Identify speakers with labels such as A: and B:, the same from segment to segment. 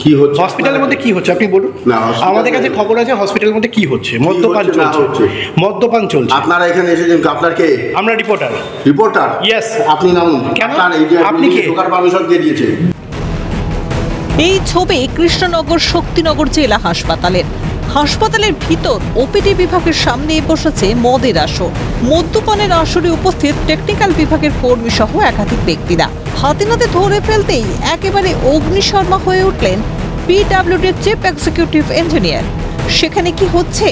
A: কি হচ্ছে
B: হসপিটালের মধ্যে কি হচ্ছে আপনি বলুন।
A: না,
B: আমাদের কাছে খবর আছে হসপিটালের মধ্যে কি হচ্ছে, মদ্যপান চলছে। মদ্যপান চলছে।
A: আপনারা এখানে এসেছেন, আপনার কে?
B: আমরা রিপোর্টার।
A: রিপোর্টার?
B: ইয়েস।
A: আপনি নাম?
B: কেন?
A: এই যে
B: আপনি কে?
A: ঢোকার পারমিশন কে দিয়েছে?
C: এই ছবি কৃষ্ণনগর শক্তিনগর জেলা হাসপাতালের ভিতর ওপিডি বিভাগের সামনে বসেছে মদের আসর। মদ্যপানের আসরে উপস্থিত টেকনিক্যাল বিভাগের কর্মী সহ একাধিক ব্যক্তিরা। হাতে নাতে ধরে ফেলতেই একেবারে অগ্নিশর্মা হয়ে উঠলেন পিডব্লিউডির চিফ এক্সিকিউটিভ ইঞ্জিনিয়ার। সেখানে কি হচ্ছে?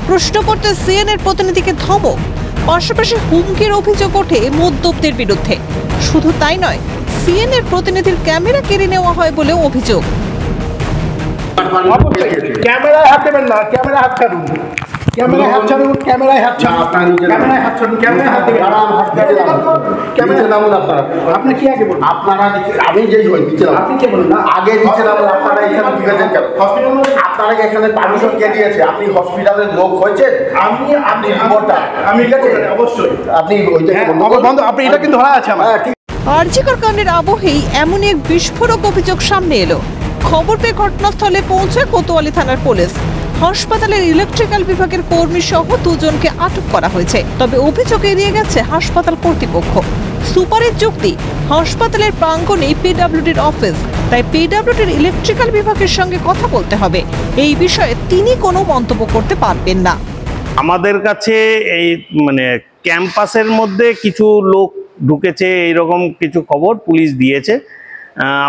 C: প্রশ্ন করতে সিএনএর প্রতিনিধিকে ধমক, পাশাপাশি হুমকির অভিযোগ ওঠে মদ্যপদের বিরুদ্ধে। শুধু তাই নয়, সিএনএর প্রতিনিধির ক্যামেরা কেড়ে নেওয়া হয় বলেও অভিযোগ।
B: ক্যামেরায় হাত দেবেন না, ক্যামেরায় হাত ছাড়ুন, ক্যামেরায় হাত ছাড়ুন, ক্যামেরায় হাত ছাড়ুন, ক্যামেরায় হাত ছাড়ুন, ক্যামেরায় হাত দেবেন।
A: ক্যামেরা নামুন আপনারা।
B: আপনি কি আগে বলুন?
A: আপনারা আমি যেই হই নিচে নামুন।
B: আপনি কে বলুন না?
A: আগে নিচে নামুন। আপনারা এখানে ঠিক আছেন কেন? হসপিটাল আপনারা এখানে পারমিশন কে দিয়েছে? আপনি হসপিটালের লোক হয়েছে? আপনি রিপোর্টার?
B: আমি ঠিক আছে, অবশ্যই
A: আপনি ওইটাকে
B: বন্ধ। আপনি এটা কিন্তু ধরা আছে আমার।
C: আরজিকর কাণ্ডের আবহেই এমন এক বিস্ফোরক অভিযোগ সামনে এলো। খবর পেয়ে ঘটনাস্থলে পৌঁছায় কোতোয়ালি থানার পুলিশ। হাসপাতালের ইলেকট্রিক্যাল বিভাগের কর্মী সহ দুজনকে আটক করা হয়েছে। তবে অভিযোগ এড়িয়ে গেছে হাসপাতাল কর্তৃপক্ষ। সুপারের যুক্তি, হাসপাতালের প্রাঙ্গণে পিডব্লিউডির অফিস, তাই পিডব্লিউডির ইলেকট্রিক্যাল বিভাগের সঙ্গে কথা বলতে হবে। এই বিষয়ে তিনি কোনো মন্তব্য করতে পারবেন না।
D: আমাদের কাছে এই ক্যাম্পাসের মধ্যে কিছু লোক ঢুকেছে এইরকম কিছু খবর পুলিশ দিয়েছে।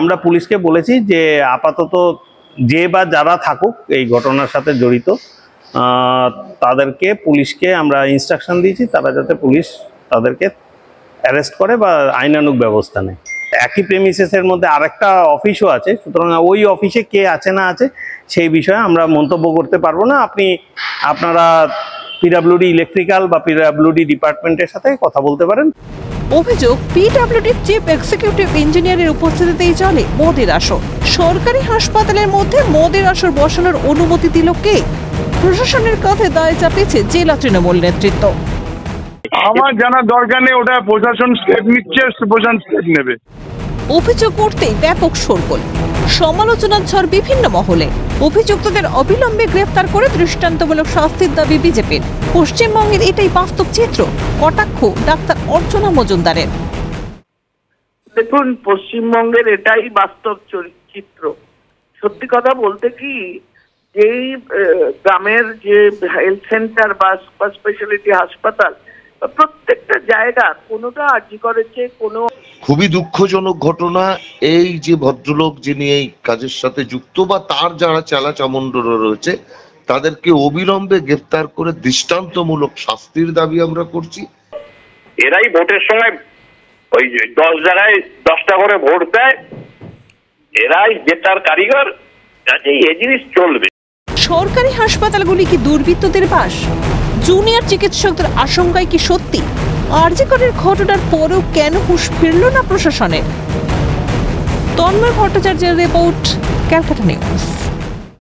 D: আমরা পুলিশকে বলেছি যে আপাতত যে বা যারা থাকুক এই ঘটনার সাথে জড়িত তাদেরকে পুলিশকে আমরা ইনস্ট্রাকশন দিয়েছি, তারা যাতে পুলিশ তাদেরকে অ্যারেস্ট করে বা আইনানুগ ব্যবস্থা নেয়। একই প্রেমিসেসের মধ্যে আরেকটা অফিসও আছে, সুতরাং ওই অফিসে কে আছে না আছে সেই বিষয়ে আমরা মন্তব্য করতে পারবো না। আপনারা পিডব্লিউডি ইলেকট্রিক্যাল বা পিডব্লিউডি ডিপার্টমেন্টের সাথে কথা বলতে পারেন।
C: অভিযোগ, পিডব্লিউডির চিফ এক্সিকিউটিভ ইঞ্জিনিয়ারের উপস্থিতিতেই চলে মদের আসর। সরকারি হাসপাতালের মধ্যে মদের আসর বসানোর অনুমতি দিল কে? প্রশাসনের কাছে দায় চাপিয়েছে জেলা তৃণমূল নেতৃত্ব।
E: আমার জানার দরকার নেই, ওটা প্রশাসন স্টেপ নিচ্ছে, প্রশাসন স্টেপ নেবে।
C: অভিযোগ করতেই ব্যাপক শোরগোল, সমালোচনার ঝড় বিভিন্ন মহলে। অভিযুক্তদের অবিলম্বে গ্রেফতার করে দৃষ্টান্তমূলক শাস্তির দাবি বিজেপির। পশ্চিমবঙ্গের এটাই বাস্তব চিত্র, কটাক্ষ ডাক্তার অর্চনা মজুমদারের।
F: দেখুন, পশ্চিমবঙ্গের এটাই বাস্তব চিত্র। সত্যি কথা বলতে কি, যেই গ্রামের যে হেলথ সেন্টার বা সুপার স্পেশালিটি হাসপাতাল, প্রত্যেকটা জায়গা কোনোটা আর্জি করেছে, কোনো
G: খুবই দুঃখজনক ঘটনা। এই যে ভদ্রলোক যিনি এই কাজের সাথে যুক্ত বা তার যারা চালা চামুন্ডরা রয়েছে তাদেরকে অবিলম্বে গ্রেফতার করে দৃষ্টান্তমূলক শাস্তির দাবি আমরা করছি।
H: এরাই ভোটের সময় ওই 10 জায়গায় 10টা করে ভোট দেয়, এরাই জেতার কারিগর, এই জিনিস চলবে।
C: সরকারি হাসপাতালগুলি কি দুর্বৃত্তদের বাস? জুনিয়র চিকিৎসকদের আশঙ্কায় কি সত্যি? আরজিকরের ঘটনার পরেও কেন হুঁশ ফিরল না প্রশাসনের? তন্ময় ভট্টাচার্যের রিপোর্ট, ক্যালকাটা নিউজ।